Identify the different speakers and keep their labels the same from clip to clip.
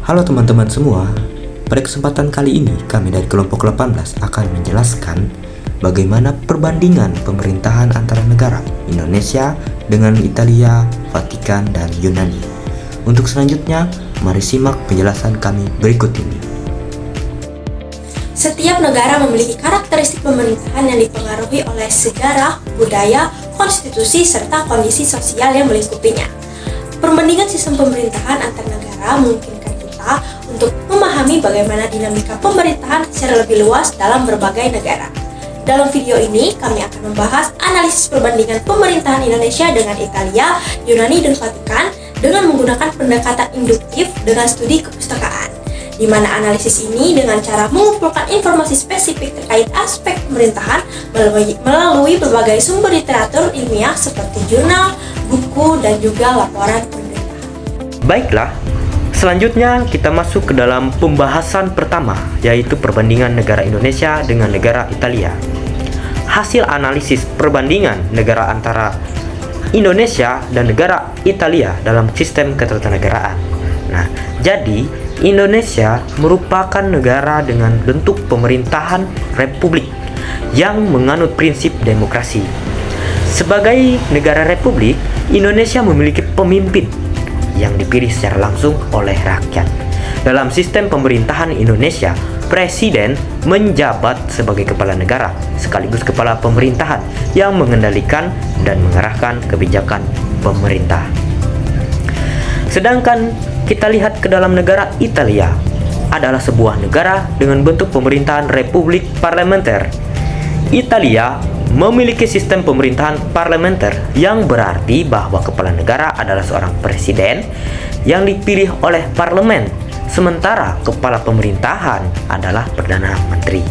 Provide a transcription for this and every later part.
Speaker 1: Halo teman-teman semua, pada kesempatan kali ini kami dari kelompok 18 akan menjelaskan bagaimana perbandingan pemerintahan antara negara Indonesia dengan Italia, Vatikan, dan Yunani. Untuk selanjutnya, mari simak penjelasan kami berikut ini.
Speaker 2: Setiap negara memiliki karakteristik pemerintahan yang dipengaruhi oleh sejarah, budaya, konstitusi, serta kondisi sosial yang melingkupinya. Perbandingan sistem pemerintahan antar negara memungkinkan kita untuk memahami bagaimana dinamika pemerintahan secara lebih luas dalam berbagai negara. Dalam video ini, kami akan membahas analisis perbandingan pemerintahan Indonesia dengan Italia, Yunani, dan Vatikan dengan menggunakan pendekatan induktif dengan studi kepustakaan, di mana analisis ini dengan cara mengumpulkan informasi spesifik terkait aspek pemerintahan melalui berbagai sumber literatur ilmiah seperti jurnal, buku, dan juga laporan pemerintahan.
Speaker 3: Baiklah, selanjutnya kita masuk ke dalam pembahasan pertama, yaitu perbandingan negara Indonesia dengan negara Italia. Hasil analisis perbandingan negara antara Indonesia dan negara Italia dalam sistem ketatanegaraan. Nah, jadi Indonesia merupakan negara dengan bentuk pemerintahan republik yang menganut prinsip demokrasi. Sebagai negara republik, Indonesia memiliki pemimpin yang dipilih secara langsung oleh rakyat. Dalam sistem pemerintahan Indonesia, presiden menjabat sebagai kepala negara sekaligus kepala pemerintahan yang mengendalikan dan mengarahkan kebijakan pemerintah. Sedangkan kita lihat ke dalam negara Italia, adalah sebuah negara dengan bentuk pemerintahan republik parlementer. Italia memiliki sistem pemerintahan parlementer yang berarti bahwa kepala negara adalah seorang presiden yang dipilih oleh parlemen, sementara kepala pemerintahan adalah perdana menteri.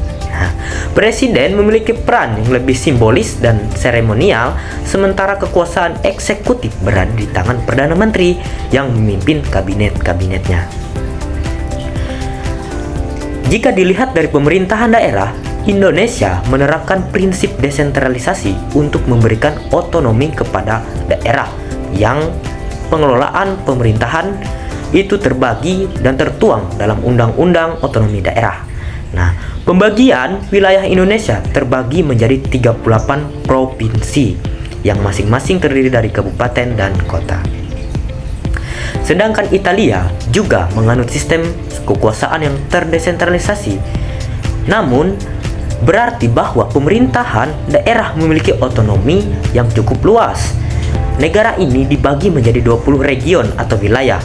Speaker 3: Presiden memiliki peran yang lebih simbolis dan seremonial, sementara kekuasaan eksekutif berada di tangan perdana menteri yang memimpin kabinet-kabinetnya. Jika dilihat dari pemerintahan daerah, Indonesia menerapkan prinsip desentralisasi untuk memberikan otonomi kepada daerah yang pengelolaan pemerintahan itu terbagi dan tertuang dalam Undang-Undang Otonomi Daerah. Nah, pembagian wilayah Indonesia terbagi menjadi 38 provinsi yang masing-masing terdiri dari kabupaten dan kota. Sedangkan Italia juga menganut sistem kekuasaan yang terdesentralisasi. Namun, berarti bahwa pemerintahan daerah memiliki otonomi yang cukup luas. Negara ini dibagi menjadi 20 region atau wilayah,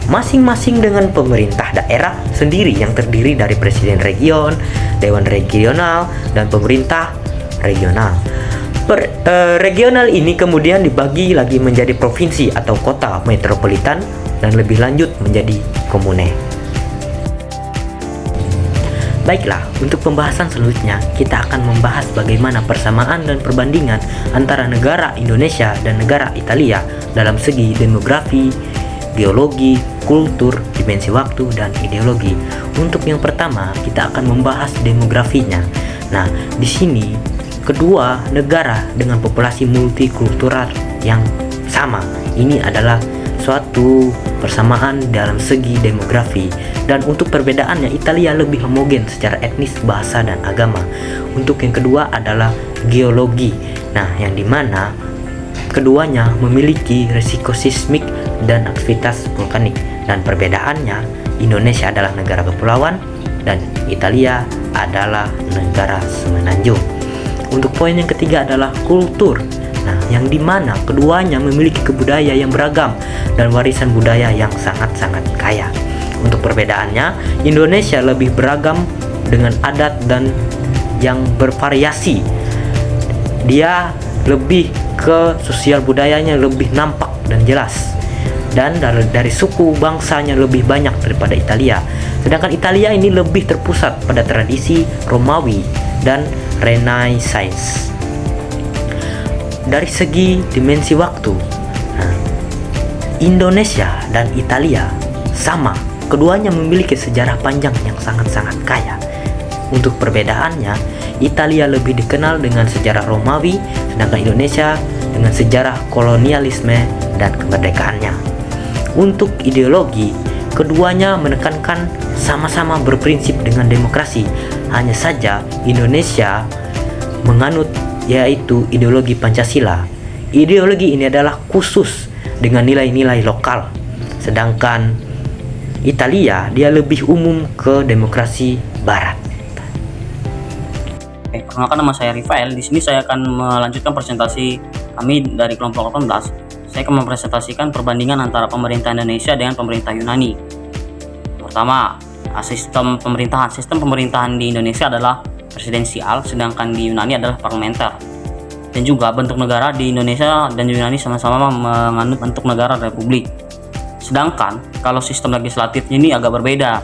Speaker 3: masing-masing dengan pemerintah daerah sendiri yang terdiri dari presiden region, dewan regional, dan pemerintah regional. Regional ini kemudian dibagi lagi menjadi provinsi atau kota metropolitan dan lebih lanjut menjadi komune. Baiklah, untuk pembahasan selanjutnya kita akan membahas bagaimana persamaan dan perbandingan antara negara Indonesia dan negara Italia dalam segi demografi, geologi, kultur, dimensi waktu, dan ideologi. Untuk yang pertama, kita akan membahas demografinya. Nah, di sini kedua negara dengan populasi multikultural yang sama. Ini adalah suatu persamaan dalam segi demografi, dan untuk perbedaannya Italia lebih homogen secara etnis, bahasa, dan agama. Untuk yang kedua adalah geologi. Nah, yang dimana keduanya memiliki risiko sismik dan aktivitas vulkanik, dan perbedaannya Indonesia adalah negara kepulauan dan Italia adalah negara semenanjung. Untuk poin yang ketiga adalah kultur. Nah, yang dimana keduanya memiliki kebudayaan yang beragam dan warisan budaya yang sangat-sangat kaya. Untuk perbedaannya, Indonesia lebih beragam dengan adat dan yang bervariasi. Dia lebih ke sosial budayanya lebih nampak dan jelas. Dan dari suku bangsanya lebih banyak daripada Italia. Sedangkan Italia ini lebih terpusat pada tradisi Romawi dan Renaissance. Dari segi dimensi waktu, Indonesia dan Italia sama, keduanya memiliki sejarah panjang yang sangat-sangat kaya. Untuk perbedaannya, Italia lebih dikenal dengan sejarah Romawi, sedangkan Indonesia dengan sejarah kolonialisme dan kemerdekaannya. Untuk ideologi, Keduanya menekankan sama-sama berprinsip dengan demokrasi. Hanya saja Indonesia menganut yaitu ideologi Pancasila. Ideologi ini adalah khusus dengan nilai-nilai lokal. Sedangkan Italia dia lebih umum ke demokrasi barat.
Speaker 4: Perkenalkan, nama saya Rifael. Di sini saya akan melanjutkan presentasi kami dari kelompok 18. Saya akan mempresentasikan perbandingan antara pemerintah Indonesia dengan pemerintah Yunani. Pertama, sistem pemerintahan. Sistem pemerintahan di Indonesia adalah presidensial, sedangkan di Yunani adalah parlementer. Dan juga bentuk negara di Indonesia dan Yunani sama-sama menganut bentuk negara republik. Sedangkan kalau sistem legislatifnya ini agak berbeda,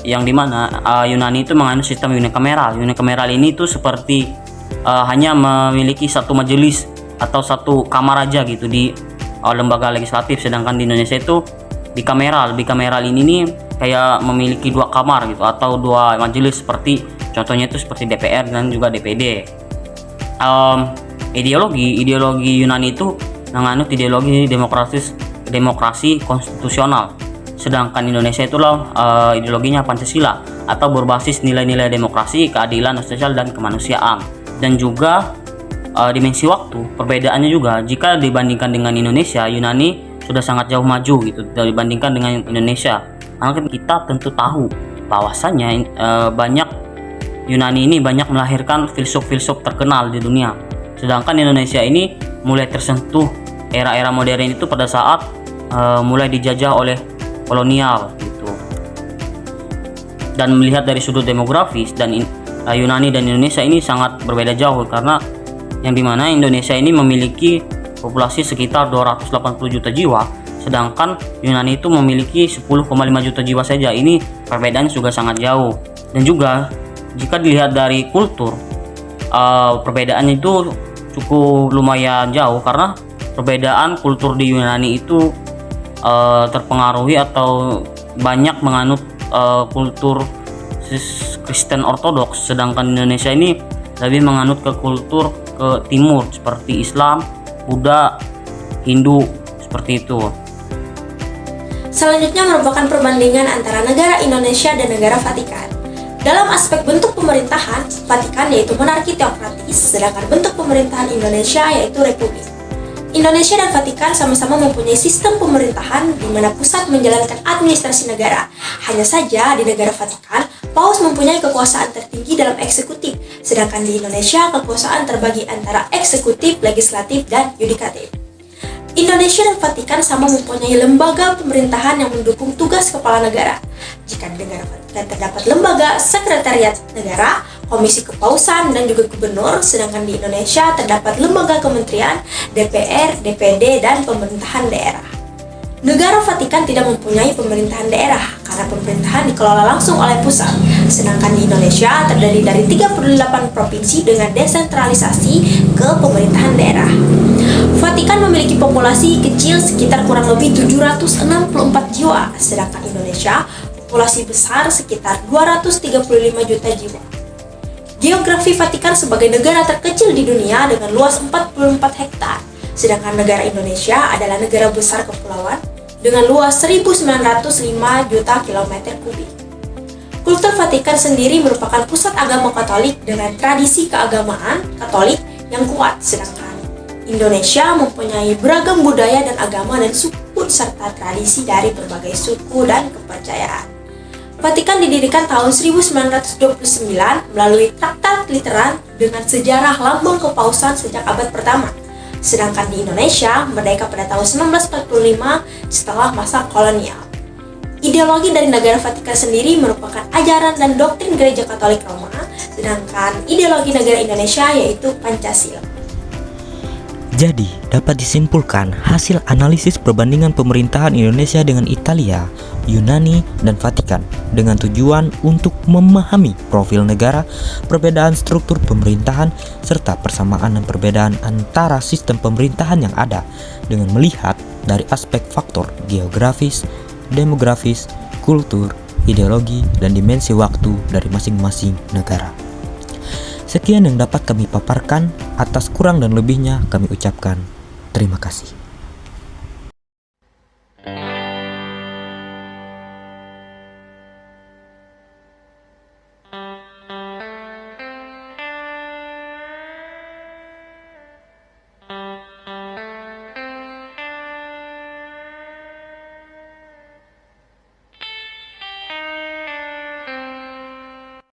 Speaker 4: yang dimana Yunani itu menganut sistem unikameral. Unikameral ini tuh seperti hanya memiliki satu majelis atau satu kamar aja gitu di lembaga legislatif, sedangkan di Indonesia itu bikameral. Bikameral ini nih kayak memiliki dua kamar gitu atau dua majelis, seperti contohnya itu seperti DPR dan juga DPD. Ideologi Yunani itu menganut ideologi demokrasi konstitusional, sedangkan Indonesia itulah ideologinya Pancasila atau berbasis nilai-nilai demokrasi, keadilan sosial dan kemanusiaan. Dan juga dimensi waktu, perbedaannya juga jika dibandingkan dengan Indonesia, Yunani sudah sangat jauh maju gitu dibandingkan dengan Indonesia. Karena kita tentu tahu bahwasannya banyak Yunani ini banyak melahirkan filsuf-filsuf terkenal di dunia. Sedangkan Indonesia ini mulai tersentuh era-era modern itu pada saat mulai dijajah oleh kolonial gitu. Dan melihat dari sudut demografis, dan Yunani dan Indonesia ini sangat berbeda jauh, karena yang dimana Indonesia ini memiliki populasi sekitar 280 juta jiwa, sedangkan Yunani itu memiliki 10,5 juta jiwa saja. Ini perbedaannya juga sangat jauh. Dan juga jika dilihat dari kultur, perbedaannya itu cukup lumayan jauh, karena perbedaan kultur di Yunani itu terpengaruhi atau banyak menganut kultur Kristen Ortodoks, sedangkan Indonesia ini lebih menganut ke kultur ke timur seperti Islam, Buddha, Hindu, seperti itu.
Speaker 2: Selanjutnya merupakan perbandingan antara negara Indonesia dan negara Vatikan. Dalam aspek bentuk pemerintahan, Vatikan yaitu monarki teokratis, sedangkan bentuk pemerintahan Indonesia yaitu republik. Indonesia dan Vatikan sama-sama mempunyai sistem pemerintahan di mana pusat menjalankan administrasi negara. Hanya saja di negara Vatikan, Paus mempunyai kekuasaan tertinggi dalam eksekutif, sedangkan di Indonesia kekuasaan terbagi antara eksekutif, legislatif, dan yudikatif. Indonesia dan Vatikan sama mempunyai lembaga pemerintahan yang mendukung tugas kepala negara. Jika di negara Vatikan terdapat lembaga sekretariat negara, komisi kepausan, dan juga gubernur, sedangkan di Indonesia terdapat lembaga kementerian, DPR, DPD, dan pemerintahan daerah. Negara Vatikan tidak mempunyai pemerintahan daerah karena pemerintahan dikelola langsung oleh pusat, sedangkan di Indonesia terdiri dari 38 provinsi dengan desentralisasi ke pemerintahan daerah. Vatikan memiliki populasi kecil sekitar kurang lebih 764 jiwa, sedangkan Indonesia populasi besar sekitar 235 juta jiwa. Geografi Vatikan sebagai negara terkecil di dunia dengan luas 44 hektar, sedangkan negara Indonesia adalah negara besar kepulauan dengan luas 1905 juta kilometer kubik. Kultur Vatikan sendiri merupakan pusat agama Katolik dengan tradisi keagamaan Katolik yang kuat, sedangkan Indonesia mempunyai beragam budaya dan agama dan suku serta tradisi dari berbagai suku dan kepercayaan. Vatikan didirikan tahun 1929 melalui Traktat Lateran dengan sejarah lambang kepausan sejak abad pertama. Sedangkan di Indonesia merdeka pada tahun 1945 setelah masa kolonial. Ideologi dari negara Vatikan sendiri merupakan ajaran dan doktrin Gereja Katolik Roma, sedangkan ideologi negara Indonesia yaitu Pancasila.
Speaker 1: Jadi, dapat disimpulkan hasil analisis perbandingan pemerintahan Indonesia dengan Italia, Yunani, dan Vatikan dengan tujuan untuk memahami profil negara, perbedaan struktur pemerintahan, serta persamaan dan perbedaan antara sistem pemerintahan yang ada dengan melihat dari aspek faktor geografis, demografis, kultur, ideologi, dan dimensi waktu dari masing-masing negara. Sekian yang dapat kami paparkan, atas kurang dan lebihnya kami ucapkan terima kasih.